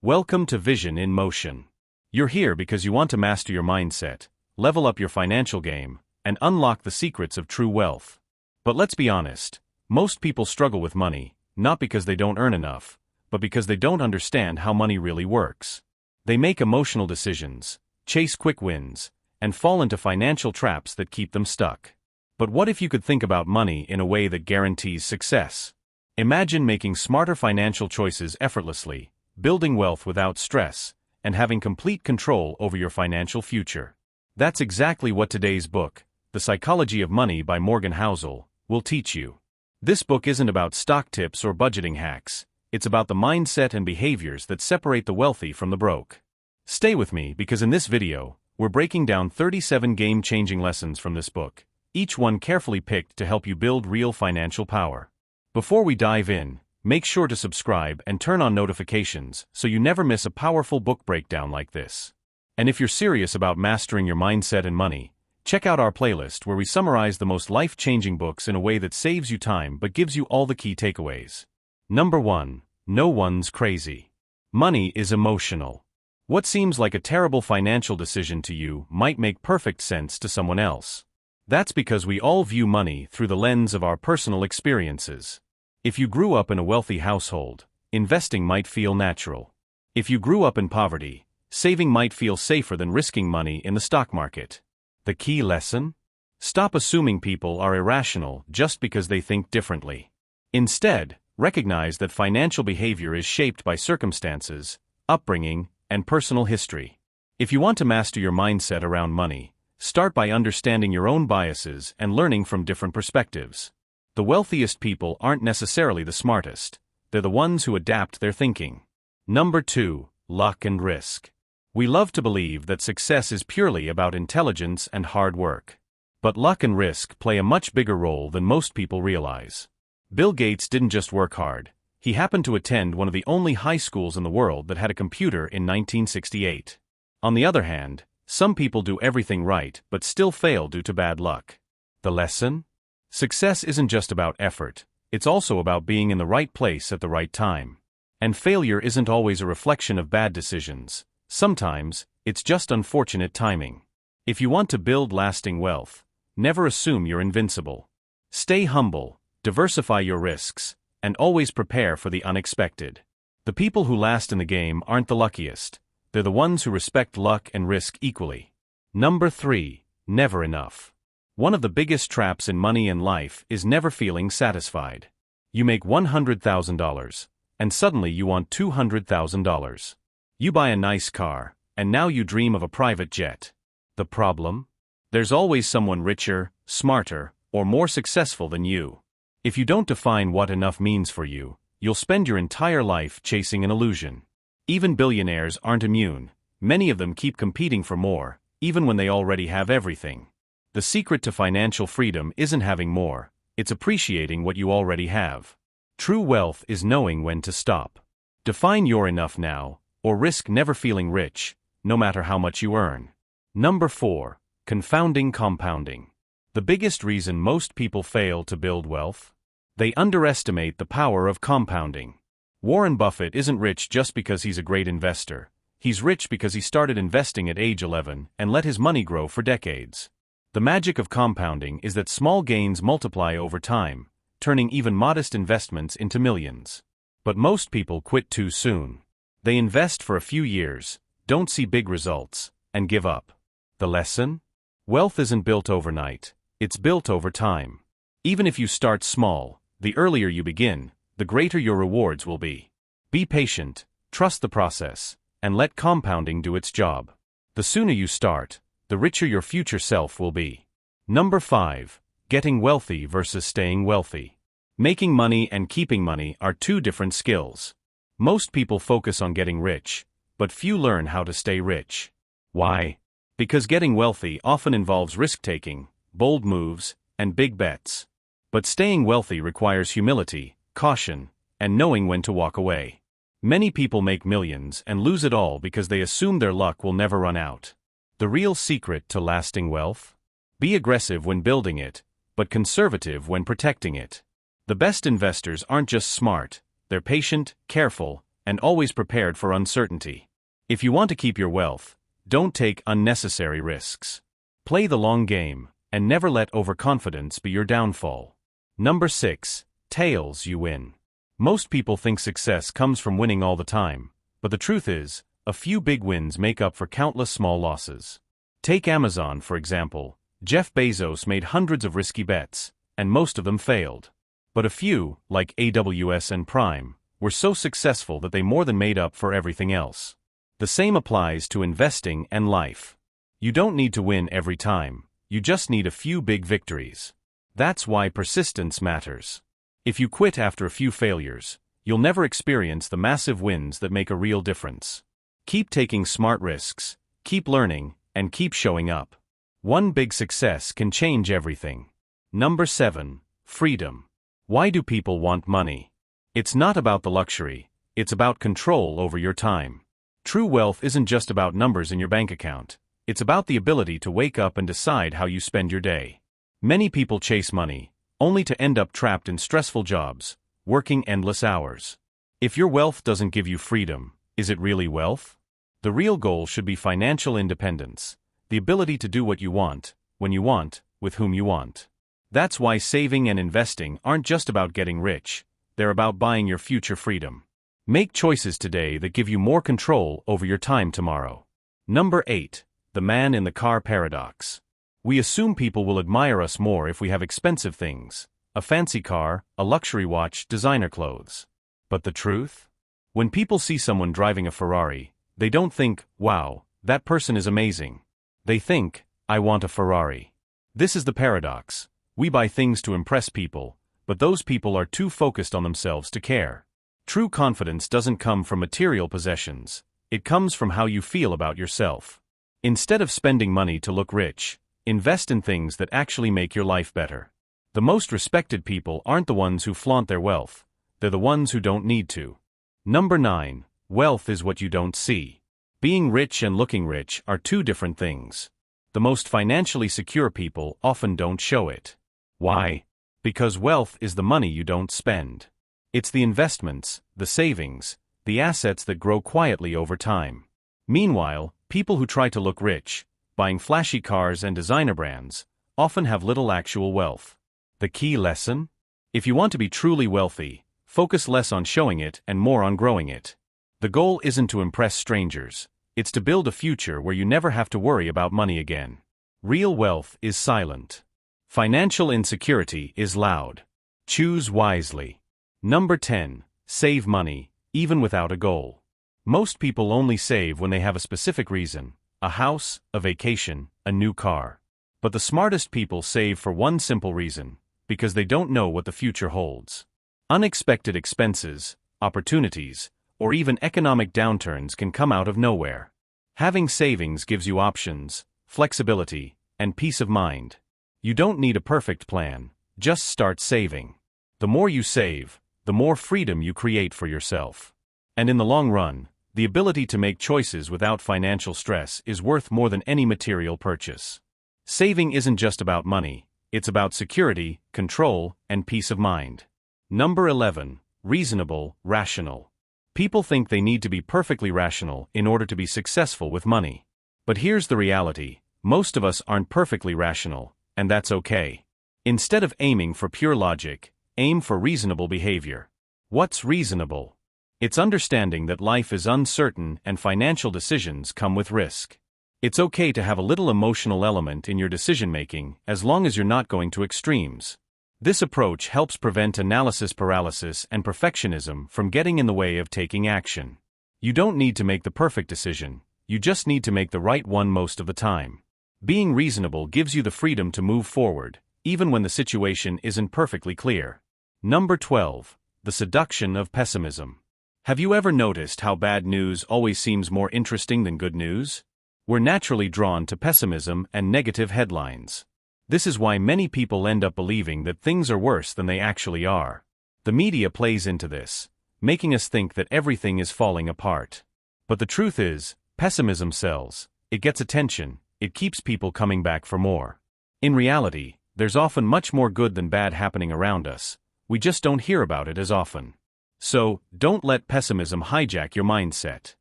Welcome to Vision in Motion. You're here because you want to master your mindset, level up your financial game, and unlock the secrets of true wealth. But let's be honest, most people struggle with money, not because they don't earn enough, but because they don't understand how money really works. They make emotional decisions, chase quick wins, and fall into financial traps that keep them stuck. But what if you could think about money in a way that guarantees success? Imagine making smarter financial choices effortlessly, building wealth without stress, and having complete control over your financial future. That's exactly what today's book, The Psychology of Money by Morgan Housel, will teach you. This book isn't about stock tips or budgeting hacks, it's about the mindset and behaviors that separate the wealthy from the broke. Stay with me because in this video, we're breaking down 37 game-changing lessons from this book, each one carefully picked to help you build real financial power. Before we dive in, make sure to subscribe and turn on notifications so you never miss a powerful book breakdown like this. And if you're serious about mastering your mindset and money, check out our playlist where we summarize the most life-changing books in a way that saves you time but gives you all the key takeaways. Number 1. No one's crazy. Money is emotional. What seems like a terrible financial decision to you might make perfect sense to someone else. That's because we all view money through the lens of our personal experiences. If you grew up in a wealthy household, investing might feel natural. If you grew up in poverty, saving might feel safer than risking money in the stock market. The key lesson? Stop assuming people are irrational just because they think differently. Instead, recognize that financial behavior is shaped by circumstances, upbringing, and personal history. If you want to master your mindset around money, start by understanding your own biases and learning from different perspectives. The wealthiest people aren't necessarily the smartest, they're the ones who adapt their thinking. Number 2. Luck and risk. We love to believe that success is purely about intelligence and hard work. But luck and risk play a much bigger role than most people realize. Bill Gates didn't just work hard, he happened to attend one of the only high schools in the world that had a computer in 1968. On the other hand, some people do everything right but still fail due to bad luck. The lesson? Success isn't just about effort, it's also about being in the right place at the right time. And failure isn't always a reflection of bad decisions, sometimes, it's just unfortunate timing. If you want to build lasting wealth, never assume you're invincible. Stay humble, diversify your risks, and always prepare for the unexpected. The people who last in the game aren't the luckiest, they're the ones who respect luck and risk equally. Number 3. Never enough. One of the biggest traps in money and life is never feeling satisfied. You make $100,000, and suddenly you want $200,000. You buy a nice car, and now you dream of a private jet. The problem? There's always someone richer, smarter, or more successful than you. If you don't define what enough means for you, you'll spend your entire life chasing an illusion. Even billionaires aren't immune. Many of them keep competing for more, even when they already have everything. The secret to financial freedom isn't having more, it's appreciating what you already have. True wealth is knowing when to stop. Define your enough now, or risk never feeling rich, no matter how much you earn. Number 4. Confounding compounding. The biggest reason most people fail to build wealth? They underestimate the power of compounding. Warren Buffett isn't rich just because he's a great investor. He's rich because he started investing at age 11 and let his money grow for decades. The magic of compounding is that small gains multiply over time, turning even modest investments into millions. But most people quit too soon. They invest for a few years, don't see big results, and give up. The lesson? Wealth isn't built overnight, it's built over time. Even if you start small, the earlier you begin, the greater your rewards will be. Be patient, trust the process, and let compounding do its job. The sooner you start, the richer your future self will be. Number 5. Getting wealthy versus staying wealthy. Making money and keeping money are two different skills. Most people focus on getting rich, but few learn how to stay rich. Why? Because getting wealthy often involves risk-taking, bold moves, and big bets. But staying wealthy requires humility, caution, and knowing when to walk away. Many people make millions and lose it all because they assume their luck will never run out. The real secret to lasting wealth? Be aggressive when building it, but conservative when protecting it. The best investors aren't just smart, they're patient, careful, and always prepared for uncertainty. If you want to keep your wealth, don't take unnecessary risks. Play the long game, and never let overconfidence be your downfall. Number 6. Tails you win. Most people think success comes from winning all the time, but the truth is, a few big wins make up for countless small losses. Take Amazon, for example. Jeff Bezos made hundreds of risky bets, and most of them failed. But a few, like AWS and Prime, were so successful that they more than made up for everything else. The same applies to investing and life. You don't need to win every time, you just need a few big victories. That's why persistence matters. If you quit after a few failures, you'll never experience the massive wins that make a real difference. Keep taking smart risks, keep learning, and keep showing up. One big success can change everything. Number 7. Freedom. Why do people want money? It's not about the luxury, it's about control over your time. True wealth isn't just about numbers in your bank account, it's about the ability to wake up and decide how you spend your day. Many people chase money, only to end up trapped in stressful jobs, working endless hours. If your wealth doesn't give you freedom, is it really wealth? The real goal should be financial independence, the ability to do what you want, when you want, with whom you want. That's why saving and investing aren't just about getting rich, they're about buying your future freedom. Make choices today that give you more control over your time tomorrow. Number 8. The man in the car paradox. We assume people will admire us more if we have expensive things, a fancy car, a luxury watch, designer clothes. But the truth? When people see someone driving a Ferrari, they don't think, wow, that person is amazing. They think, I want a Ferrari. This is the paradox. We buy things to impress people, but those people are too focused on themselves to care. True confidence doesn't come from material possessions, it comes from how you feel about yourself. Instead of spending money to look rich, invest in things that actually make your life better. The most respected people aren't the ones who flaunt their wealth, they're the ones who don't need to. Number 9. Wealth is what you don't see. Being rich and looking rich are two different things. The most financially secure people often don't show it. Why? Because wealth is the money you don't spend. It's the investments, the savings, the assets that grow quietly over time. Meanwhile, people who try to look rich, buying flashy cars and designer brands, often have little actual wealth. The key lesson? If you want to be truly wealthy, focus less on showing it and more on growing it. The goal isn't to impress strangers, it's to build a future where you never have to worry about money again. Real wealth is silent. Financial insecurity is loud. Choose wisely. Number 10. Save money, even without a goal. Most people only save when they have a specific reason, a house, a vacation, a new car. But the smartest people save for one simple reason, because they don't know what the future holds. Unexpected expenses, opportunities, or even economic downturns can come out of nowhere. Having savings gives you options, flexibility, and peace of mind. You don't need a perfect plan, just start saving. The more you save, the more freedom you create for yourself. And in the long run, the ability to make choices without financial stress is worth more than any material purchase. Saving isn't just about money, it's about security, control, and peace of mind. Number 11. Reasonable, rational. People think they need to be perfectly rational in order to be successful with money. But here's the reality, most of us aren't perfectly rational, and that's okay. Instead of aiming for pure logic, aim for reasonable behavior. What's reasonable? It's understanding that life is uncertain and financial decisions come with risk. It's okay to have a little emotional element in your decision-making as long as you're not going to extremes. This approach helps prevent analysis paralysis and perfectionism from getting in the way of taking action. You don't need to make the perfect decision, you just need to make the right one most of the time. Being reasonable gives you the freedom to move forward, even when the situation isn't perfectly clear. Number 12. The seduction of pessimism. Have you ever noticed how bad news always seems more interesting than good news? We're naturally drawn to pessimism and negative headlines. This is why many people end up believing that things are worse than they actually are. The media plays into this, making us think that everything is falling apart. But the truth is, pessimism sells, it gets attention, it keeps people coming back for more. In reality, there's often much more good than bad happening around us, we just don't hear about it as often. So, don't let pessimism hijack your mindset.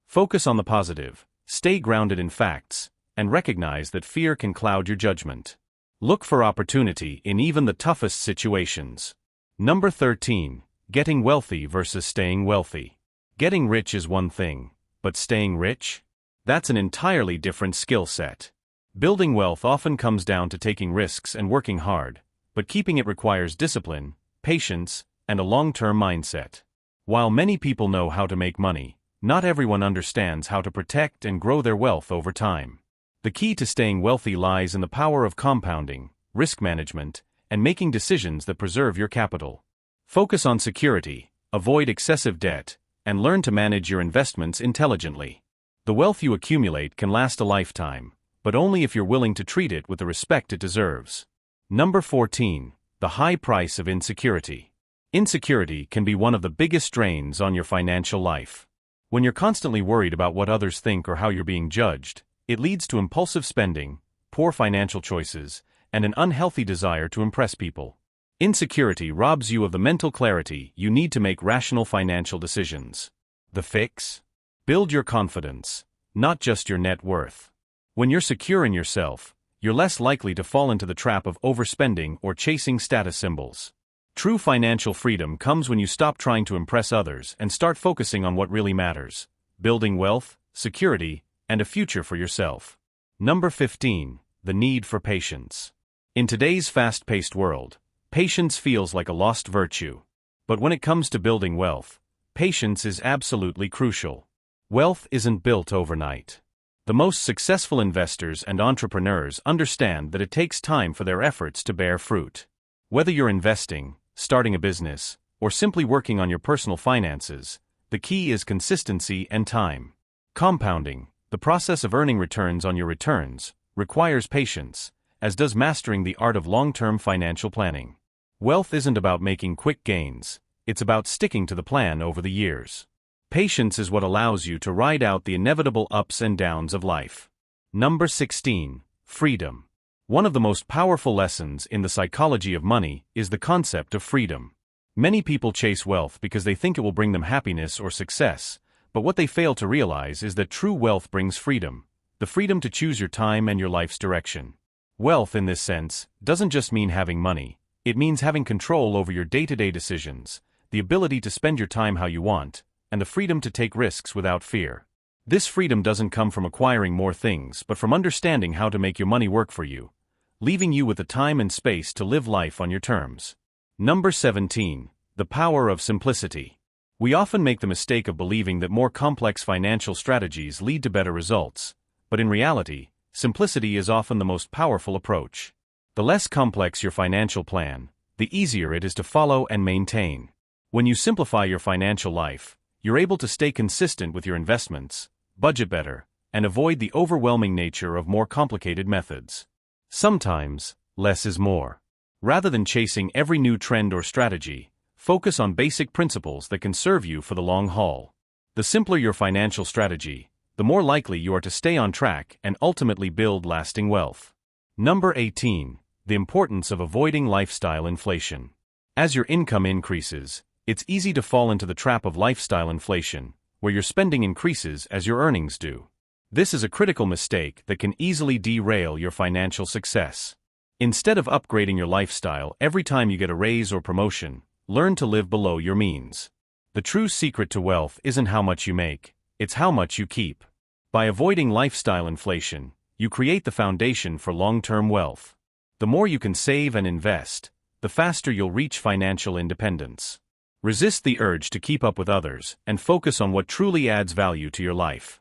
Focus on the positive, stay grounded in facts, and recognize that fear can cloud your judgment. Look for opportunity in even the toughest situations. Number 13. Getting wealthy versus staying wealthy. Getting rich is one thing, but staying rich? That's an entirely different skill set. Building wealth often comes down to taking risks and working hard, but keeping it requires discipline, patience, and a long-term mindset. While many people know how to make money, not everyone understands how to protect and grow their wealth over time. The key to staying wealthy lies in the power of compounding, risk management, and making decisions that preserve your capital. Focus on security, avoid excessive debt, and learn to manage your investments intelligently. The wealth you accumulate can last a lifetime, but only if you're willing to treat it with the respect it deserves. Number 14. The high price of insecurity. Insecurity can be one of the biggest drains on your financial life. When you're constantly worried about what others think or how you're being judged, it leads to impulsive spending, poor financial choices, and an unhealthy desire to impress people. Insecurity robs you of the mental clarity you need to make rational financial decisions. The fix? Build your confidence, not just your net worth. When you're secure in yourself, you're less likely to fall into the trap of overspending or chasing status symbols. True financial freedom comes when you stop trying to impress others and start focusing on what really matters: building wealth, security, and a future for yourself. Number 15. The need for patience. In today's fast-paced world, patience feels like a lost virtue. But when it comes to building wealth, patience is absolutely crucial. Wealth isn't built overnight. The most successful investors and entrepreneurs understand that it takes time for their efforts to bear fruit. Whether you're investing, starting a business, or simply working on your personal finances, the key is consistency and time. Compounding, the process of earning returns on your returns, requires patience, as does mastering the art of long-term financial planning. Wealth isn't about making quick gains, it's about sticking to the plan over the years. Patience is what allows you to ride out the inevitable ups and downs of life. Number 16. Freedom. One of the most powerful lessons in the psychology of money is the concept of freedom. Many people chase wealth because they think it will bring them happiness or success, but what they fail to realize is that true wealth brings freedom, the freedom to choose your time and your life's direction. Wealth, in this sense, doesn't just mean having money, it means having control over your day-to-day decisions, the ability to spend your time how you want, and the freedom to take risks without fear. This freedom doesn't come from acquiring more things but from understanding how to make your money work for you, leaving you with the time and space to live life on your terms. Number 17. The power of simplicity. We often make the mistake of believing that more complex financial strategies lead to better results, but in reality, simplicity is often the most powerful approach. The less complex your financial plan, the easier it is to follow and maintain. When you simplify your financial life, you're able to stay consistent with your investments, budget better, and avoid the overwhelming nature of more complicated methods. Sometimes, less is more. Rather than chasing every new trend or strategy, focus on basic principles that can serve you for the long haul. The simpler your financial strategy, the more likely you are to stay on track and ultimately build lasting wealth. Number 18. The importance of avoiding lifestyle inflation. As your income increases, it's easy to fall into the trap of lifestyle inflation, where your spending increases as your earnings do. This is a critical mistake that can easily derail your financial success. Instead of upgrading your lifestyle every time you get a raise or promotion, learn to live below your means. The true secret to wealth isn't how much you make, it's how much you keep. By avoiding lifestyle inflation, you create the foundation for long-term wealth. The more you can save and invest, the faster you'll reach financial independence. Resist the urge to keep up with others and focus on what truly adds value to your life.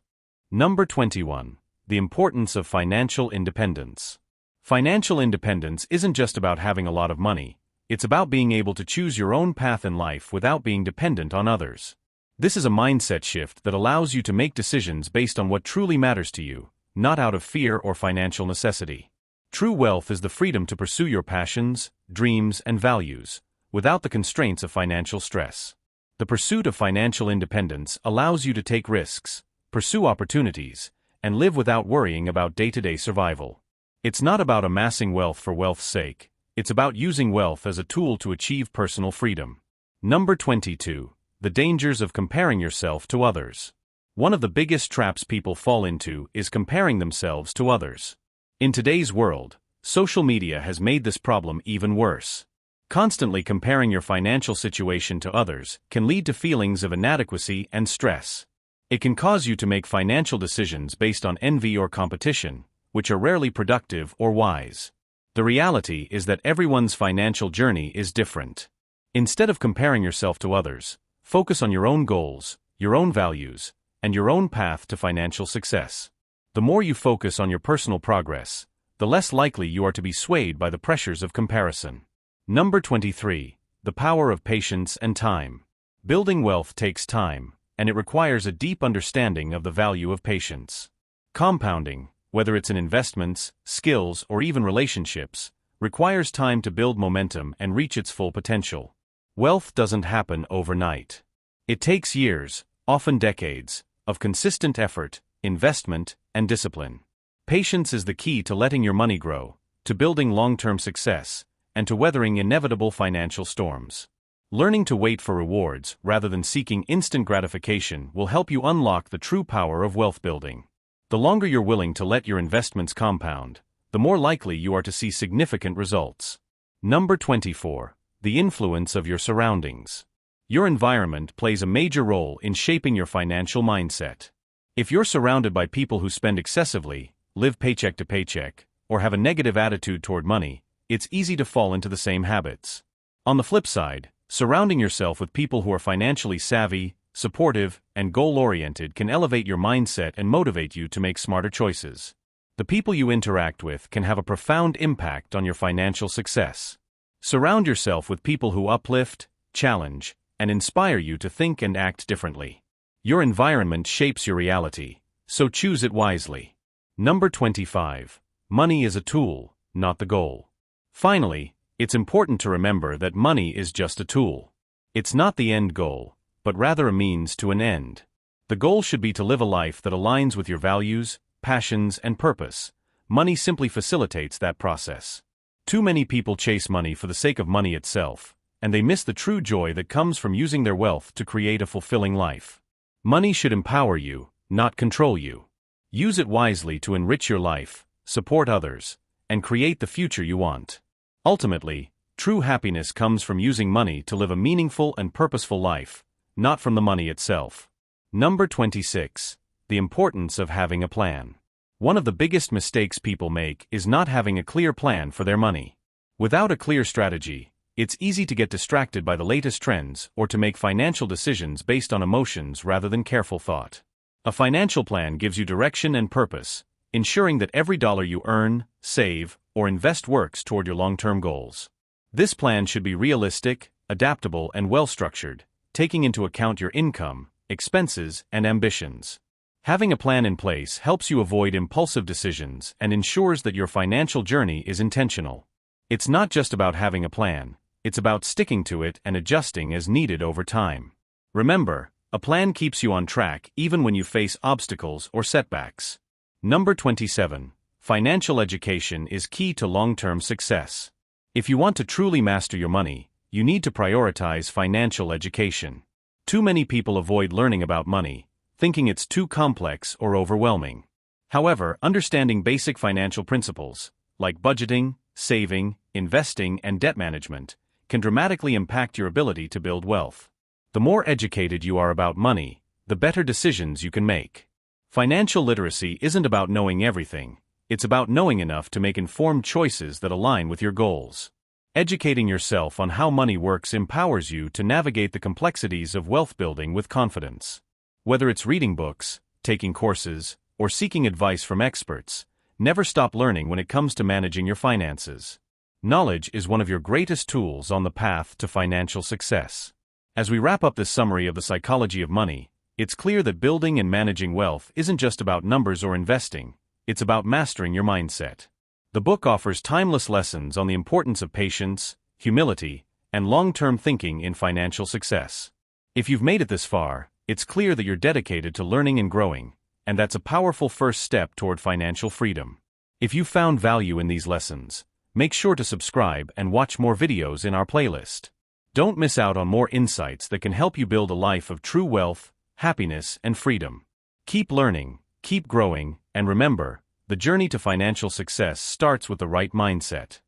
Number 21. The importance of financial independence. Financial independence isn't just about having a lot of money, it's about being able to choose your own path in life without being dependent on others. This is a mindset shift that allows you to make decisions based on what truly matters to you, not out of fear or financial necessity. True wealth is the freedom to pursue your passions, dreams, and values, without the constraints of financial stress. The pursuit of financial independence allows you to take risks, pursue opportunities, and live without worrying about day-to-day survival. It's not about amassing wealth for wealth's sake, it's about using wealth as a tool to achieve personal freedom. Number 22. The dangers of comparing yourself to others. One of the biggest traps people fall into is comparing themselves to others. In today's world, social media has made this problem even worse. Constantly comparing your financial situation to others can lead to feelings of inadequacy and stress. It can cause you to make financial decisions based on envy or competition, which are rarely productive or wise. The reality is that everyone's financial journey is different. Instead of comparing yourself to others, focus on your own goals, your own values, and your own path to financial success. The more you focus on your personal progress, the less likely you are to be swayed by the pressures of comparison. Number 23. The power of patience and time. Building wealth takes time, and it requires a deep understanding of the value of patience. Compounding, whether it's in investments, skills, or even relationships, requires time to build momentum and reach its full potential. Wealth doesn't happen overnight. It takes years, often decades, of consistent effort, investment, and discipline. Patience is the key to letting your money grow, to building long-term success, and to weathering inevitable financial storms. Learning to wait for rewards rather than seeking instant gratification will help you unlock the true power of wealth building. The longer you're willing to let your investments compound, the more likely you are to see significant results. Number 24. The influence of your surroundings. Your environment plays a major role in shaping your financial mindset. If you're surrounded by people who spend excessively, live paycheck to paycheck, or have a negative attitude toward money, it's easy to fall into the same habits. On the flip side, surrounding yourself with people who are financially savvy, supportive, and goal-oriented can elevate your mindset and motivate you to make smarter choices. The people you interact with can have a profound impact on your financial success. Surround yourself with people who uplift, challenge, and inspire you to think and act differently. Your environment shapes your reality, so choose it wisely. Number 25. Money is a tool, not the goal. Finally, it's important to remember that money is just a tool. It's not the end goal, but rather a means to an end. The goal should be to live a life that aligns with your values, passions, and purpose. Money simply facilitates that process. Too many people chase money for the sake of money itself, and they miss the true joy that comes from using their wealth to create a fulfilling life. Money should empower you, not control you. Use it wisely to enrich your life, support others, and create the future you want. Ultimately, true happiness comes from using money to live a meaningful and purposeful life, not from the money itself. Number 26. The importance of having a plan. One of the biggest mistakes people make is not having a clear plan for their money. Without a clear strategy, it's easy to get distracted by the latest trends or to make financial decisions based on emotions rather than careful thought. A financial plan gives you direction and purpose, ensuring that every dollar you earn, save, or invest works toward your long-term goals. This plan should be realistic, adaptable, and well-structured, taking into account your income, expenses, and ambitions. Having a plan in place helps you avoid impulsive decisions and ensures that your financial journey is intentional. It's not just about having a plan, it's about sticking to it and adjusting as needed over time. Remember, a plan keeps you on track even when you face obstacles or setbacks. Number 27. Financial education is key to long-term success. If you want to truly master your money, you need to prioritize financial education. Too many people avoid learning about money, thinking it's too complex or overwhelming. However, understanding basic financial principles, like budgeting, saving, investing, and debt management, can dramatically impact your ability to build wealth. The more educated you are about money, the better decisions you can make. Financial literacy isn't about knowing everything, it's about knowing enough to make informed choices that align with your goals. Educating yourself on how money works empowers you to navigate the complexities of wealth building with confidence. Whether it's reading books, taking courses, or seeking advice from experts, never stop learning when it comes to managing your finances. Knowledge is one of your greatest tools on the path to financial success. As we wrap up this summary of the psychology of money, it's clear that building and managing wealth isn't just about numbers or investing, it's about mastering your mindset. The book offers timeless lessons on the importance of patience, humility, and long-term thinking in financial success. If you've made it this far, it's clear that you're dedicated to learning and growing, and that's a powerful first step toward financial freedom. If you found value in these lessons, make sure to subscribe and watch more videos in our playlist. Don't miss out on more insights that can help you build a life of true wealth, happiness, and freedom. Keep learning, keep growing, and remember, the journey to financial success starts with the right mindset.